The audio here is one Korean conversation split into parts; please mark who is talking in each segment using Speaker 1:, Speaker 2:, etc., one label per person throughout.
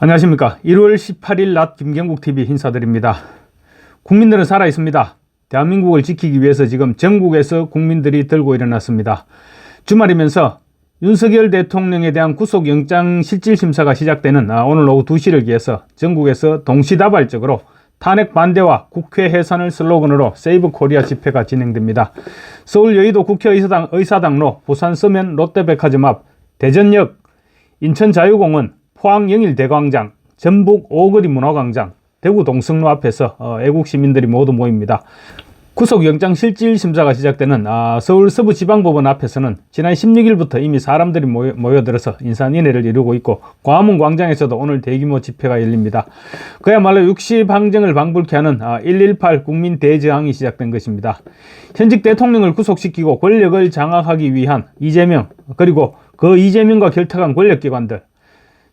Speaker 1: 안녕하십니까. 1월 18일 낮 김경국TV 인사드립니다. 국민들은 살아있습니다. 대한민국을 지키기 위해서 지금 전국에서 국민들이 들고 일어났습니다. 주말이면서 윤석열 대통령에 대한 구속영장 실질심사가 시작되는 오늘 오후 2시를 기해서 전국에서 동시다발적으로 탄핵 반대와 국회 해산을 슬로건으로 세이브 코리아 집회가 진행됩니다. 서울 여의도 국회의사당로, 부산 서면 롯데백화점 앞, 대전역, 인천 자유공원, 포항 영일대광장, 전북 오거리 문화광장, 대구 동성로 앞에서 애국 시민들이 모두 모입니다. 구속영장 실질심사가 시작되는 서울 서부지방법원 앞에서는 지난 16일부터 이미 사람들이 모여들어서 인산인해를 이루고 있고, 광화문 광장에서도 오늘 대규모 집회가 열립니다. 그야말로 60항쟁을 방불케 하는 1.18 국민 대저항이 시작된 것입니다. 현직 대통령을 구속시키고 권력을 장악하기 위한 이재명, 그리고 그 이재명과 결탁한 권력기관들,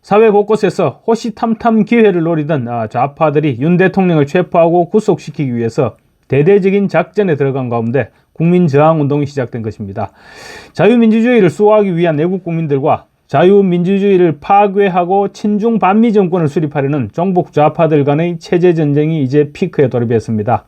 Speaker 1: 사회 곳곳에서 호시탐탐 기회를 노리던 좌파들이 윤 대통령을 체포하고 구속시키기 위해서 대대적인 작전에 들어간 가운데 국민저항운동이 시작된 것입니다. 자유민주주의를 수호하기 위한 애국 국민들과 자유민주주의를 파괴하고 친중 반미 정권을 수립하려는 종북 좌파들 간의 체제전쟁이 이제 피크에 돌입했습니다.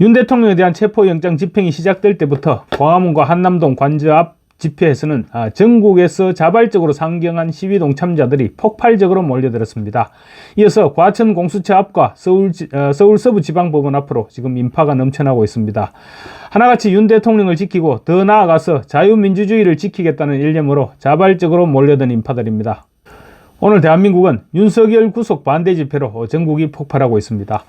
Speaker 1: 윤 대통령에 대한 체포영장 집행이 시작될 때부터 광화문과 한남동 관저 앞 집회에서는 전국에서 자발적으로 상경한 시위동 참자들이 폭발적으로 몰려들었습니다. 이어서 과천 공수처 앞과 서울 서부지방법원 앞으로 지금 인파가 넘쳐나고 있습니다. 하나같이 윤 대통령을 지키고 더 나아가서 자유민주주의를 지키겠다는 일념으로 자발적으로 몰려든 인파들입니다. 오늘 대한민국은 윤석열 구속 반대 집회로 전국이 폭발하고 있습니다.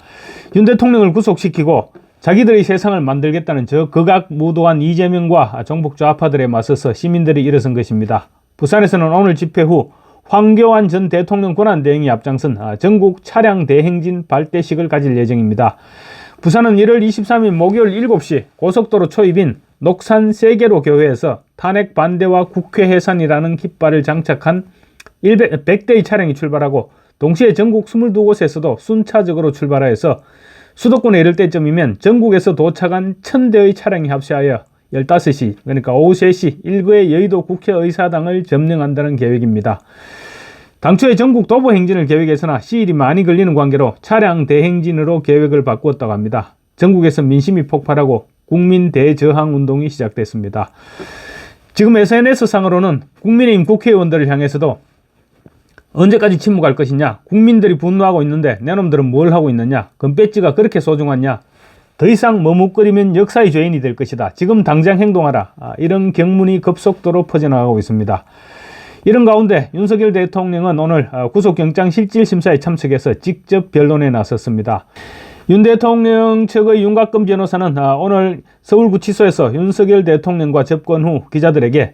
Speaker 1: 윤 대통령을 구속시키고 자기들의 세상을 만들겠다는 저 극악무도한 이재명과 종북 좌파들에 맞서서 시민들이 일어선 것입니다. 부산에서는 오늘 집회 후 황교안 전 대통령 권한대행이 앞장선 전국 차량 대행진 발대식을 가질 예정입니다. 부산은 1월 23일 목요일 7시 고속도로 초입인 녹산 세계로 교회에서 탄핵 반대와 국회 해산이라는 깃발을 장착한 100대의 차량이 출발하고, 동시에 전국 22곳에서도 순차적으로 출발하여서 수도권에 이를 때쯤이면 전국에서 도착한 1000대의 차량이 합세하여 15시, 그러니까 오후 3시 일거의 여의도 국회의사당을 점령한다는 계획입니다. 당초에 전국 도보 행진을 계획했으나 시일이 많이 걸리는 관계로 차량 대행진으로 계획을 바꾸었다고 합니다. 전국에서 민심이 폭발하고 국민 대저항 운동이 시작됐습니다. 지금 SNS상으로는 국민의힘 국회의원들을 향해서도 언제까지 침묵할 것이냐, 국민들이 분노하고 있는데 내놈들은 뭘 하고 있느냐, 금배지가 그렇게 소중하냐, 더 이상 머뭇거리면 역사의 죄인이 될 것이다, 지금 당장 행동하라, 이런 경문이 급속도로 퍼져나가고 있습니다. 이런 가운데 윤석열 대통령은 오늘 구속영장 실질심사에 참석해서 직접 변론에 나섰습니다. 윤 대통령 측의 윤곽근 변호사는 오늘 서울구치소에서 윤석열 대통령과 접견 후 기자들에게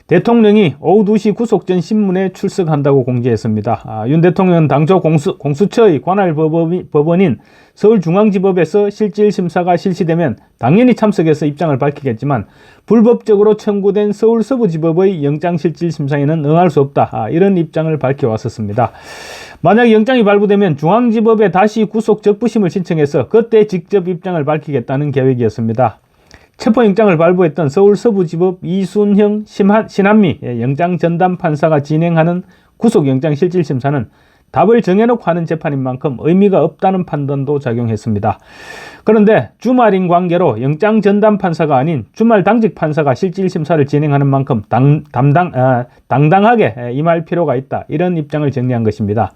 Speaker 1: 대통령이 오후 2시 구속 전 신문에 출석한다고 공지했습니다. 윤 대통령은 당초 공수처의 관할 법원인 서울중앙지법에서 실질심사가 실시되면 당연히 참석해서 입장을 밝히겠지만, 불법적으로 청구된 서울 서부지법의 영장실질심사에는 응할 수 없다, 이런 입장을 밝혀왔었습니다. 만약 영장이 발부되면 중앙지법에 다시 구속 적부심을 신청해서 그때 직접 입장을 밝히겠다는 계획이었습니다. 체포영장을 발부했던 서울 서부지법 이순형 신한미 영장전담 판사가 진행하는 구속영장 실질심사는 답을 정해놓고 하는 재판인 만큼 의미가 없다는 판단도 작용했습니다. 그런데 주말인 관계로 영장전담 판사가 아닌 주말 당직 판사가 실질심사를 진행하는 만큼 당당하게 임할 필요가 있다, 이런 입장을 정리한 것입니다.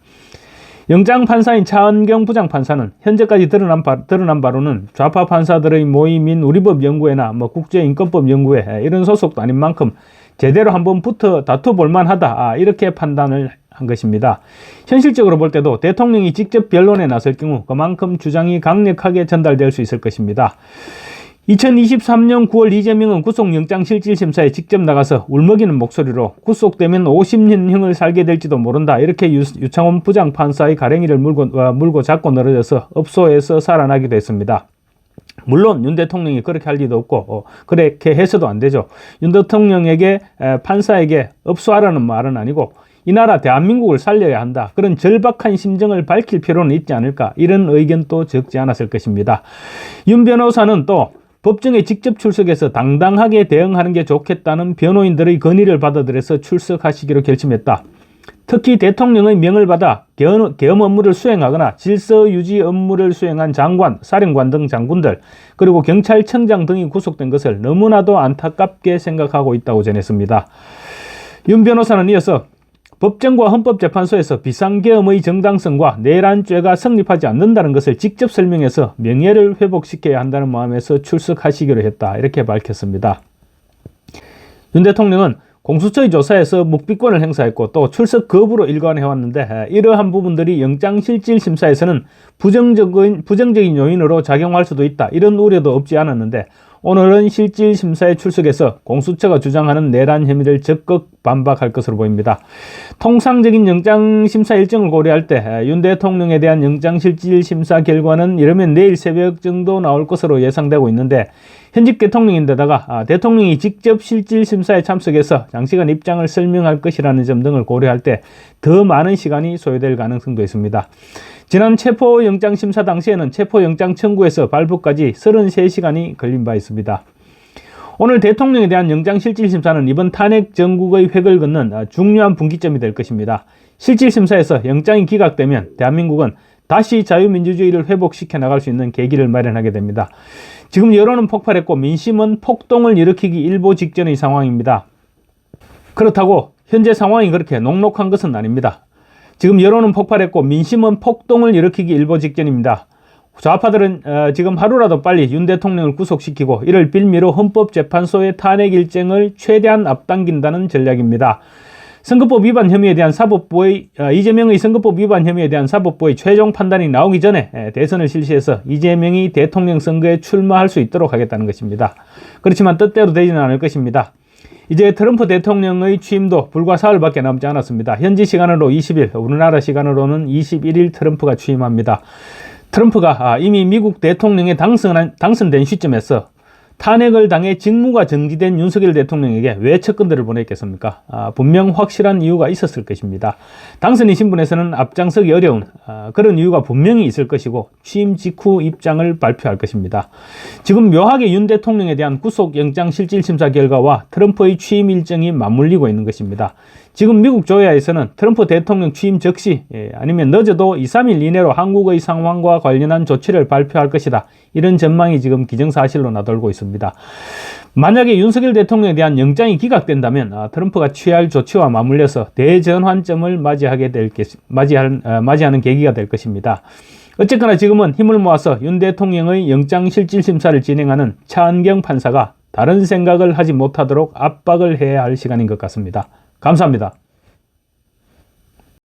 Speaker 1: 영장 판사인 차은경 부장판사는 현재까지 드러난 바로는 좌파 판사들의 모임인 우리법연구회나 국제인권법연구회 이런 소속도 아닌 만큼 제대로 한번 붙어 다퉈볼 만하다, 이렇게 판단을 한 것입니다. 현실적으로 볼 때도 대통령이 직접 변론에 나설 경우 그만큼 주장이 강력하게 전달될 수 있을 것입니다. 2023년 9월 이재명은 구속영장 실질심사에 직접 나가서 울먹이는 목소리로 구속되면 50년형을 살게 될지도 모른다, 이렇게 유창훈 부장판사의 가랭이를 물고 잡고 늘어져서 업소에서 살아나기도 했습니다. 물론 윤 대통령이 그렇게 할 리도 없고 그렇게 해서도 안 되죠. 윤 대통령에게 판사에게 업소하라는 말은 아니고 이 나라 대한민국을 살려야 한다, 그런 절박한 심정을 밝힐 필요는 있지 않을까, 이런 의견도 적지 않았을 것입니다. 윤 변호사는 또 법정에 직접 출석해서 당당하게 대응하는 게 좋겠다는 변호인들의 건의를 받아들여서 출석하시기로 결심했다. 특히 대통령의 명을 받아 계엄 업무를 수행하거나 질서 유지 업무를 수행한 장관, 사령관 등 장군들, 그리고 경찰청장 등이 구속된 것을 너무나도 안타깝게 생각하고 있다고 전했습니다. 윤 변호사는 이어서 법정과 헌법재판소에서 비상계엄의 정당성과 내란죄가 성립하지 않는다는 것을 직접 설명해서 명예를 회복시켜야 한다는 마음에서 출석하시기로 했다, 이렇게 밝혔습니다. 윤 대통령은 공수처의 조사에서 묵비권을 행사했고 또 출석 거부로 일관해왔는데, 이러한 부분들이 영장실질심사에서는 부정적인 요인으로 작용할 수도 있다, 이런 우려도 없지 않았는데, 오늘은 실질심사에 출석해서 공수처가 주장하는 내란 혐의를 적극 반박할 것으로 보입니다. 통상적인 영장심사 일정을 고려할 때 윤 대통령에 대한 영장실질심사 결과는 이르면 내일 새벽 정도 나올 것으로 예상되고 있는데, 현직 대통령인데다가 대통령이 직접 실질심사에 참석해서 장시간 입장을 설명할 것이라는 점 등을 고려할 때 더 많은 시간이 소요될 가능성도 있습니다. 지난 체포영장심사 당시에는 체포영장 청구에서 발부까지 33시간이 걸린 바 있습니다. 오늘 대통령에 대한 영장실질심사는 이번 탄핵 정국의 획을 긋는 중요한 분기점이 될 것입니다. 실질심사에서 영장이 기각되면 대한민국은 다시 자유민주주의를 회복시켜 나갈 수 있는 계기를 마련하게 됩니다. 지금 여론은 폭발했고 민심은 폭동을 일으키기 일보 직전의 상황입니다. 그렇다고 현재 상황이 그렇게 녹록한 것은 아닙니다. 지금 여론은 폭발했고 민심은 폭동을 일으키기 일보 직전입니다. 좌파들은 지금 하루라도 빨리 윤 대통령을 구속시키고 이를 빌미로 헌법재판소의 탄핵 일정을 최대한 앞당긴다는 전략입니다. 선거법 위반 혐의에 대한 이재명의 선거법 위반 혐의에 대한 사법부의 최종 판단이 나오기 전에 대선을 실시해서 이재명이 대통령 선거에 출마할 수 있도록 하겠다는 것입니다. 그렇지만 뜻대로 되지는 않을 것입니다. 이제 트럼프 대통령의 취임도 불과 사흘밖에 남지 않았습니다. 현지 시간으로 20일, 우리나라 시간으로는 21일 트럼프가 취임합니다. 트럼프가 이미 미국 대통령에 당선된 시점에서 탄핵을 당해 직무가 정지된 윤석열 대통령에게 왜 측근들을 보냈겠습니까? 분명 확실한 이유가 있었을 것입니다. 당선인 신분에서는 앞장서기 어려운 그런 이유가 분명히 있을 것이고 취임 직후 입장을 발표할 것입니다. 지금 묘하게 윤 대통령에 대한 구속영장실질심사 결과와 트럼프의 취임 일정이 맞물리고 있는 것입니다. 지금 미국 조야에서는 트럼프 대통령 취임 즉시 아니면 늦어도 2, 3일 이내로 한국의 상황과 관련한 조치를 발표할 것이다, 이런 전망이 지금 기정사실로 나돌고 있습니다. 만약에 윤석열 대통령에 대한 영장이 기각된다면 트럼프가 취할 조치와 맞물려서 대전환점을 맞이하는 계기가 될 것입니다. 어쨌거나 지금은 힘을 모아서 윤 대통령의 영장실질심사를 진행하는 차은경 판사가 다른 생각을 하지 못하도록 압박을 해야 할 시간인 것 같습니다. 감사합니다.